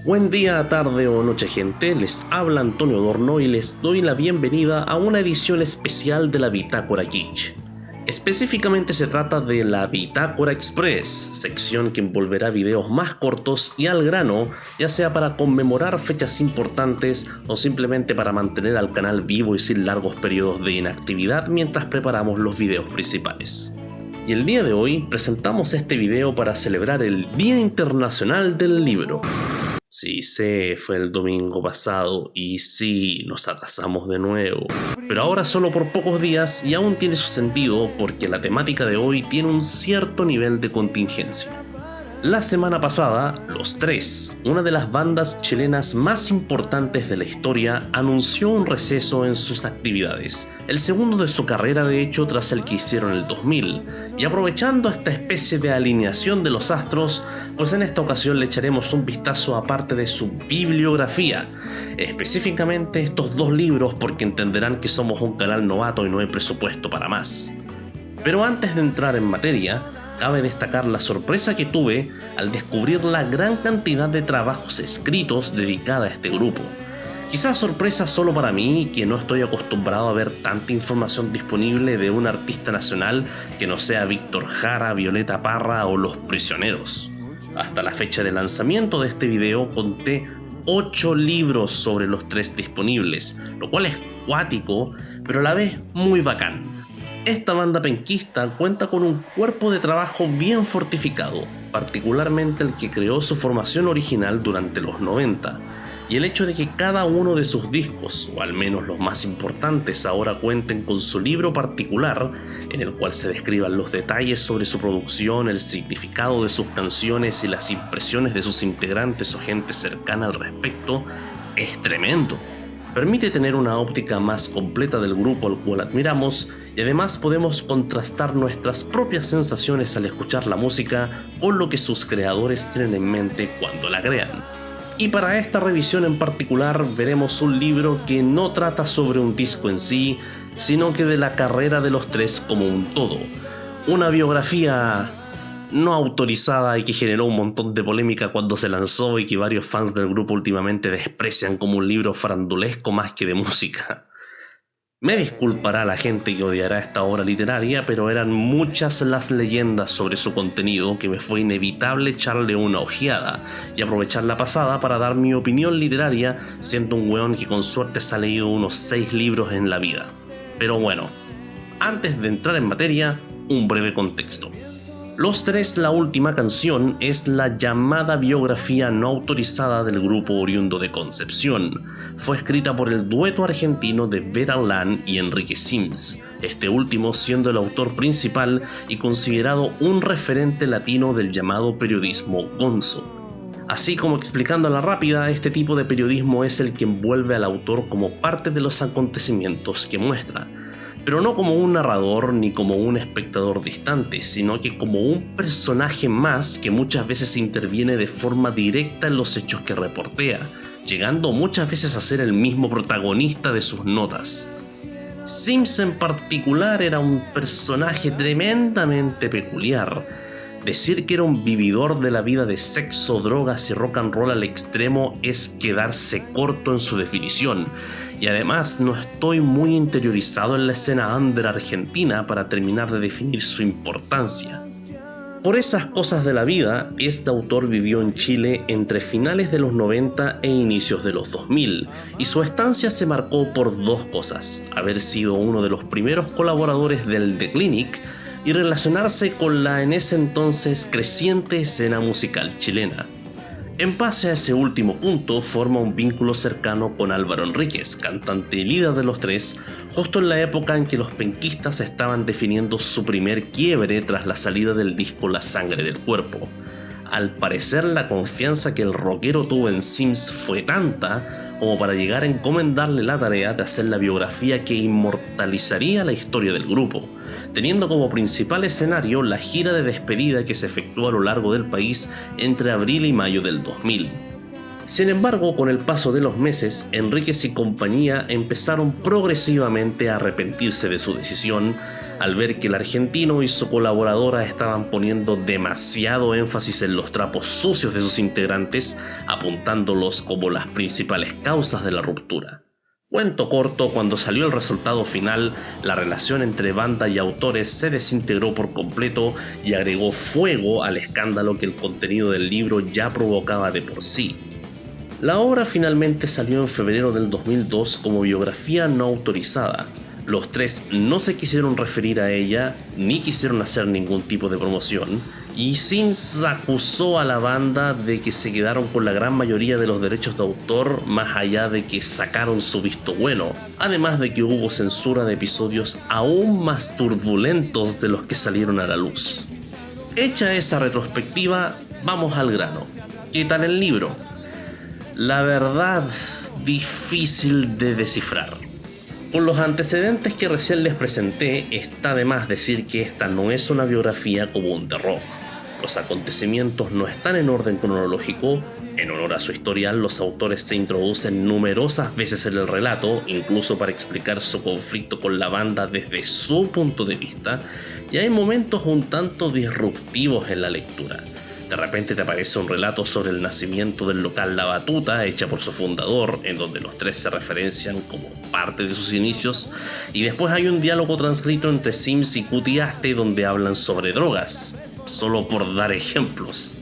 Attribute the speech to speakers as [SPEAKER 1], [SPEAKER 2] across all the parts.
[SPEAKER 1] Buen día, tarde o noche, gente, les habla Antonio Adorno y les doy la bienvenida a una edición especial de la Bitácora Geek. Específicamente se trata de la Bitácora Express, sección que envolverá videos más cortos y al grano, ya sea para conmemorar fechas importantes o simplemente para mantener al canal vivo y sin largos periodos de inactividad mientras preparamos los videos principales. Y el día de hoy presentamos este video para celebrar el Día Internacional del Libro. Sí, sé, fue el domingo pasado y sí, nos atrasamos de nuevo. Pero ahora solo por pocos días y aún tiene su sentido porque la temática de hoy tiene un cierto nivel de contingencia. La semana pasada, Los Tres, una de las bandas chilenas más importantes de la historia, anunció un receso en sus actividades, el segundo de su carrera de hecho tras el que hicieron en el 2000, y aprovechando esta especie de alineación de los astros, pues en esta ocasión le echaremos un vistazo a parte de su bibliografía, específicamente estos dos libros porque entenderán que somos un canal novato y no hay presupuesto para más. Pero antes de entrar en materia, cabe destacar la sorpresa que tuve al descubrir la gran cantidad de trabajos escritos dedicada a este grupo. Quizás sorpresa solo para mí, que no estoy acostumbrado a ver tanta información disponible de un artista nacional que no sea Víctor Jara, Violeta Parra o Los Prisioneros. Hasta la fecha de lanzamiento de este video conté 8 libros sobre Los Tres disponibles, lo cual es cuático, pero a la vez muy bacán. Esta banda penquista cuenta con un cuerpo de trabajo bien fortificado, particularmente el que creó su formación original durante los 90, y el hecho de que cada uno de sus discos, o al menos los más importantes, ahora cuenten con su libro particular, en el cual se describan los detalles sobre su producción, el significado de sus canciones y las impresiones de sus integrantes o gente cercana al respecto, es tremendo. Permite tener una óptica más completa del grupo al cual admiramos y además podemos contrastar nuestras propias sensaciones al escuchar la música con lo que sus creadores tienen en mente cuando la crean. Y para esta revisión en particular veremos un libro que no trata sobre un disco en sí, sino que de la carrera de los tres como un todo. Una biografía no autorizada y que generó un montón de polémica cuando se lanzó y que varios fans del grupo últimamente desprecian como un libro farandulesco más que de música. Me disculpará la gente que odiará esta obra literaria, pero eran muchas las leyendas sobre su contenido que me fue inevitable echarle una ojeada y aprovechar la pasada para dar mi opinión literaria, siendo un weón que con suerte se ha leído unos 6 libros en la vida. Pero bueno, antes de entrar en materia, un breve contexto. Los Tres, la última canción, es la llamada biografía no autorizada del grupo oriundo de Concepción. Fue escrita por el dueto argentino de Vera Lán y Enrique Sims, este último siendo el autor principal y considerado un referente latino del llamado periodismo gonzo. Así como explicando a la rápida, este tipo de periodismo es el que envuelve al autor como parte de los acontecimientos que muestra, pero no como un narrador ni como un espectador distante, sino que como un personaje más que muchas veces interviene de forma directa en los hechos que reportea, llegando muchas veces a ser el mismo protagonista de sus notas. Sims en particular era un personaje tremendamente peculiar. Decir que era un vividor de la vida de sexo, drogas y rock and roll al extremo es quedarse corto en su definición, y además no estoy muy interiorizado en la escena under argentina para terminar de definir su importancia. Por esas cosas de la vida, este autor vivió en Chile entre finales de los 90 e inicios de los 2000, y su estancia se marcó por dos cosas: haber sido uno de los primeros colaboradores del The Clinic y relacionarse con la en ese entonces creciente escena musical chilena. En base a ese último punto, forma un vínculo cercano con Álvaro Enríquez, cantante y líder de Los Tres, justo en la época en que los penquistas estaban definiendo su primer quiebre tras la salida del disco La Sangre del Cuerpo. Al parecer, la confianza que el rockero tuvo en Sims fue tanta como para llegar a encomendarle la tarea de hacer la biografía que inmortalizaría la historia del grupo, teniendo como principal escenario la gira de despedida que se efectuó a lo largo del país entre abril y mayo del 2000. Sin embargo, con el paso de los meses, Enríquez y compañía empezaron progresivamente a arrepentirse de su decisión al ver que el argentino y su colaboradora estaban poniendo demasiado énfasis en los trapos sucios de sus integrantes, apuntándolos como las principales causas de la ruptura. Cuento corto, cuando salió el resultado final, la relación entre banda y autores se desintegró por completo y agregó fuego al escándalo que el contenido del libro ya provocaba de por sí. La obra finalmente salió en febrero del 2002 como biografía no autorizada. Los tres no se quisieron referir a ella, ni quisieron hacer ningún tipo de promoción, y Sims acusó a la banda de que se quedaron con la gran mayoría de los derechos de autor, más allá de que sacaron su visto bueno, además de que hubo censura de episodios aún más turbulentos de los que salieron a la luz. Hecha esa retrospectiva, vamos al grano. ¿Qué tal el libro? La verdad, difícil de descifrar. Con los antecedentes que recién les presenté, está de más decir que esta no es una biografía común de rock. Los acontecimientos no están en orden cronológico. En honor a su historial, los autores se introducen numerosas veces en el relato, incluso para explicar su conflicto con la banda desde su punto de vista, y hay momentos un tanto disruptivos en la lectura. De repente te aparece un relato sobre el nacimiento del local La Batuta, hecha por su fundador, en donde los tres se referencian como parte de sus inicios, y después hay un diálogo transcrito entre Sims y Cutiaste donde hablan sobre drogas, solo por dar ejemplos.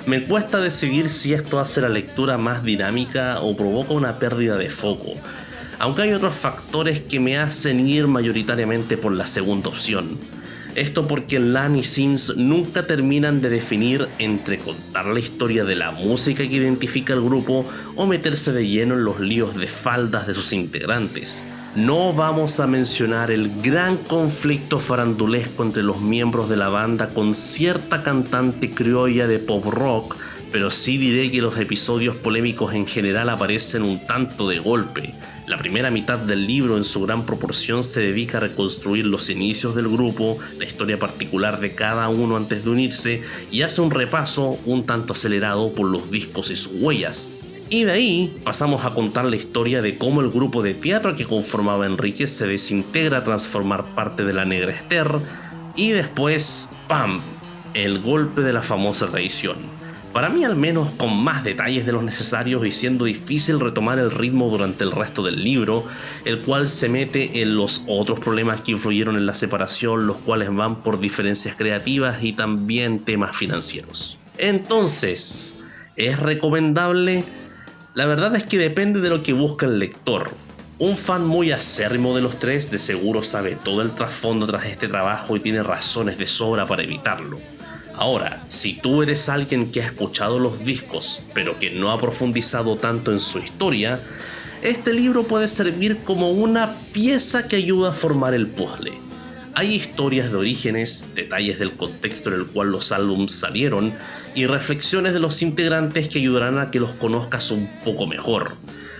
[SPEAKER 1] Me cuesta decidir si esto hace la lectura más dinámica o provoca una pérdida de foco, aunque hay otros factores que me hacen ir mayoritariamente por la segunda opción. Esto porque Lan y Sims nunca terminan de definir entre contar la historia de la música que identifica al grupo o meterse de lleno en los líos de faldas de sus integrantes. No vamos a mencionar el gran conflicto farandulesco entre los miembros de la banda con cierta cantante criolla de pop rock, pero sí diré que los episodios polémicos en general aparecen un tanto de golpe. La primera mitad del libro en su gran proporción se dedica a reconstruir los inicios del grupo, la historia particular de cada uno antes de unirse, y hace un repaso un tanto acelerado por los discos y sus huellas. Y de ahí pasamos a contar la historia de cómo el grupo de teatro que conformaba Enríquez se desintegra a transformar parte de la Negra Esther, y después, ¡pam!, el golpe de la famosa traición. Para mí al menos con más detalles de los necesarios y siendo difícil retomar el ritmo durante el resto del libro, el cual se mete en los otros problemas que influyeron en la separación, los cuales van por diferencias creativas y también temas financieros. Entonces, ¿es recomendable? La verdad es que depende de lo que busca el lector. Un fan muy acérrimo de los tres de seguro sabe todo el trasfondo tras este trabajo y tiene razones de sobra para evitarlo. Ahora, si tú eres alguien que ha escuchado los discos, pero que no ha profundizado tanto en su historia, este libro puede servir como una pieza que ayuda a formar el puzzle. Hay historias de orígenes, detalles del contexto en el cual los álbumes salieron y reflexiones de los integrantes que ayudarán a que los conozcas un poco mejor.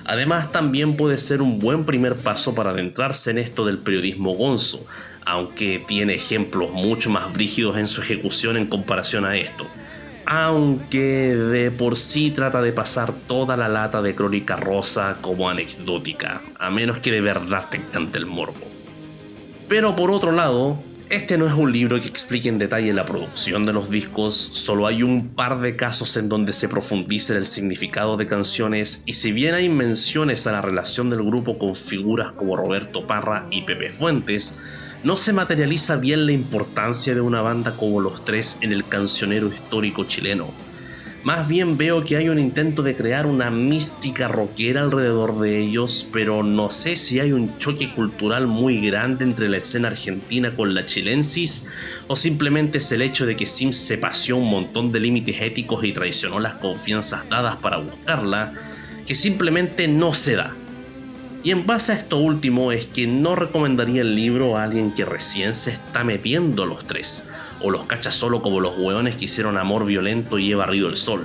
[SPEAKER 1] Además, también puede ser un buen primer paso para adentrarse en esto del periodismo gonzo, aunque tiene ejemplos mucho más brígidos en su ejecución en comparación a esto. Aunque de por sí trata de pasar toda la lata de Crónica Rosa como anecdótica, a menos que de verdad te encante el morbo. Pero por otro lado, este no es un libro que explique en detalle la producción de los discos, solo hay un par de casos en donde se profundiza en el significado de canciones, y si bien hay menciones a la relación del grupo con figuras como Roberto Parra y Pepe Fuentes, no se materializa bien la importancia de una banda como Los Tres en el cancionero histórico chileno. Más bien veo que hay un intento de crear una mística rockera alrededor de ellos, pero no sé si hay un choque cultural muy grande entre la escena argentina con la chilensis, o simplemente es el hecho de que Sims se paseó un montón de límites éticos y traicionó las confianzas dadas para buscarla, que simplemente no se da. Y en base a esto último es que no recomendaría el libro a alguien que recién se está metiendo a Los Tres, o los cacha solo como los hueones que hicieron Amor Violento y He Barrido el Sol.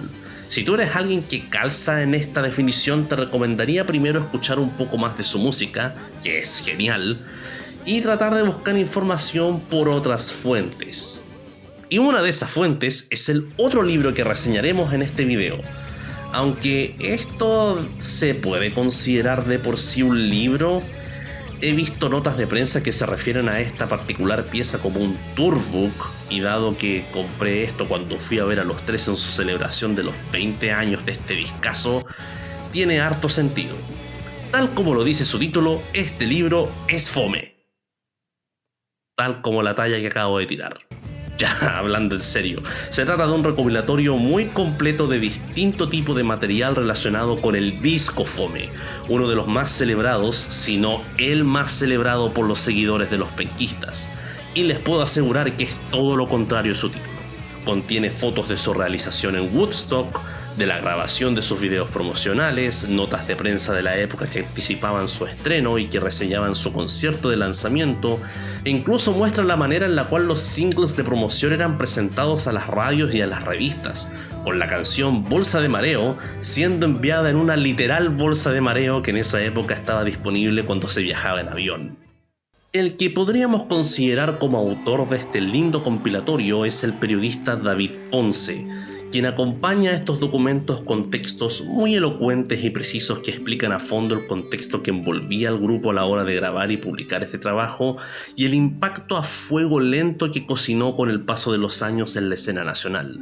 [SPEAKER 1] Si tú eres alguien que calza en esta definición, te recomendaría primero escuchar un poco más de su música, que es genial, y tratar de buscar información por otras fuentes. Y una de esas fuentes es el otro libro que reseñaremos en este video. Aunque esto se puede considerar de por sí un libro, he visto notas de prensa que se refieren a esta particular pieza como un tourbook, y dado que compré esto cuando fui a ver a Los Tres en su celebración de los 20 años de este discazo, tiene harto sentido. Tal como lo dice su título, este libro es fome. Tal como la talla que acabo de tirar. Ya, hablando en serio, se trata de un recopilatorio muy completo de distinto tipo de material relacionado con el disco fome, uno de los más celebrados, si no el más celebrado por los seguidores de los penquistas. Y les puedo asegurar que es todo lo contrario a su título. Contiene fotos de su realización en Woodstock, de la grabación de sus videos promocionales, notas de prensa de la época que anticipaban su estreno y que reseñaban su concierto de lanzamiento, e incluso muestra la manera en la cual los singles de promoción eran presentados a las radios y a las revistas, con la canción Bolsa de Mareo siendo enviada en una literal bolsa de mareo que en esa época estaba disponible cuando se viajaba en avión. El que podríamos considerar como autor de este lindo compilatorio es el periodista David Ponce, quien acompaña estos documentos con textos muy elocuentes y precisos que explican a fondo el contexto que envolvía al grupo a la hora de grabar y publicar este trabajo y el impacto a fuego lento que cocinó con el paso de los años en la escena nacional.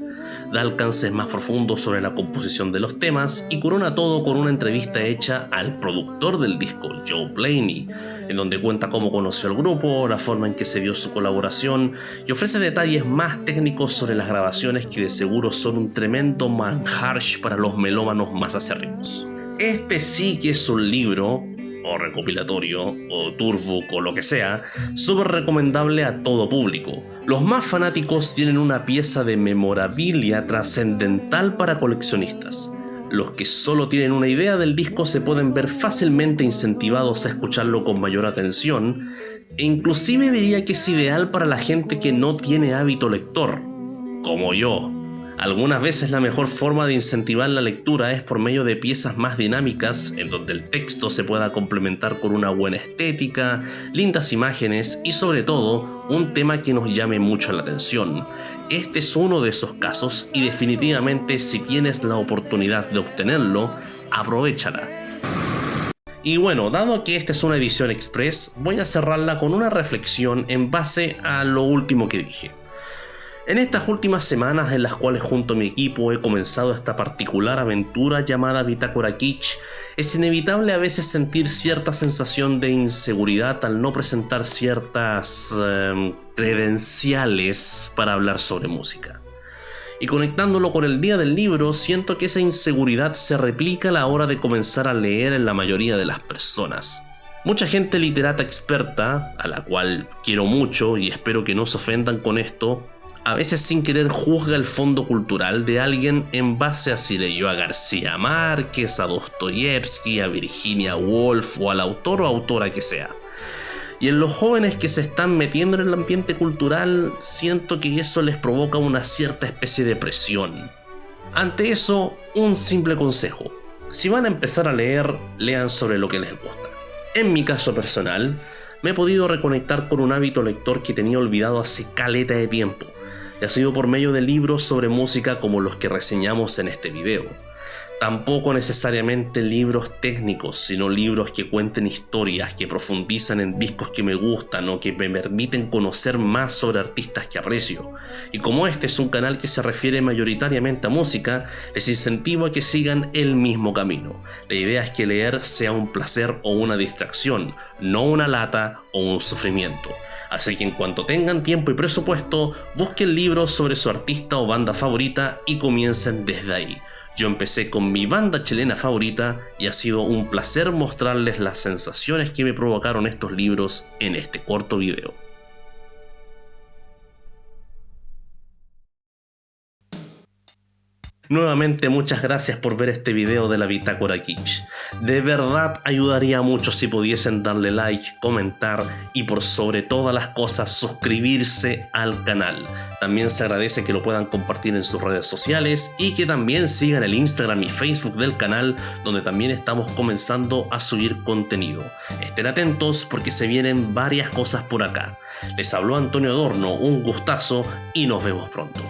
[SPEAKER 1] Da alcances más profundos sobre la composición de los temas y corona todo con una entrevista hecha al productor del disco, Joe Blaney, en donde cuenta cómo conoció al grupo, la forma en que se dio su colaboración y ofrece detalles más técnicos sobre las grabaciones que de seguro son un tremendo manjar para los melómanos más acérrimos. Este sí que es un libro, o recopilatorio, o tourbook, o lo que sea, súper recomendable a todo público. Los más fanáticos tienen una pieza de memorabilia trascendental para coleccionistas. Los que solo tienen una idea del disco se pueden ver fácilmente incentivados a escucharlo con mayor atención, e inclusive diría que es ideal para la gente que no tiene hábito lector, como yo. Algunas veces la mejor forma de incentivar la lectura es por medio de piezas más dinámicas, en donde el texto se pueda complementar con una buena estética, lindas imágenes y sobre todo, un tema que nos llame mucho la atención. Este es uno de esos casos y definitivamente si tienes la oportunidad de obtenerlo, aprovéchala. Y bueno, dado que esta es una edición express, voy a cerrarla con una reflexión en base a lo último que dije. En estas últimas semanas en las cuales junto a mi equipo he comenzado esta particular aventura llamada Bitácora Kitsch, es inevitable a veces sentir cierta sensación de inseguridad al no presentar ciertas credenciales para hablar sobre música. Y conectándolo con el día del libro, siento que esa inseguridad se replica a la hora de comenzar a leer en la mayoría de las personas. Mucha gente literata experta, a la cual quiero mucho y espero que no se ofendan con esto, a veces sin querer juzga el fondo cultural de alguien en base a si leyó a García Márquez, a Dostoyevsky, a Virginia Woolf o al autor o autora que sea. Y en los jóvenes que se están metiendo en el ambiente cultural, siento que eso les provoca una cierta especie de presión. Ante eso, un simple consejo. Si van a empezar a leer, lean sobre lo que les gusta. En mi caso personal, me he podido reconectar con un hábito lector que tenía olvidado hace caleta de tiempo. Y ha sido por medio de libros sobre música como los que reseñamos en este video. Tampoco necesariamente libros técnicos, sino libros que cuenten historias, que profundizan en discos que me gustan o que me permiten conocer más sobre artistas que aprecio. Y como este es un canal que se refiere mayoritariamente a música, les incentivo a que sigan el mismo camino. La idea es que leer sea un placer o una distracción, no una lata o un sufrimiento. Así que en cuanto tengan tiempo y presupuesto, busquen libros sobre su artista o banda favorita y comiencen desde ahí. Yo empecé con mi banda chilena favorita y ha sido un placer mostrarles las sensaciones que me provocaron estos libros en este corto video. Nuevamente muchas gracias por ver este video de la Bitácora Kitsch. De verdad ayudaría mucho si pudiesen darle like, comentar y por sobre todas las cosas suscribirse al canal. También se agradece que lo puedan compartir en sus redes sociales y que también sigan el Instagram y Facebook del canal, donde también estamos comenzando a subir contenido. Estén atentos porque se vienen varias cosas por acá. Les habló Antonio Adorno, un gustazo y nos vemos pronto.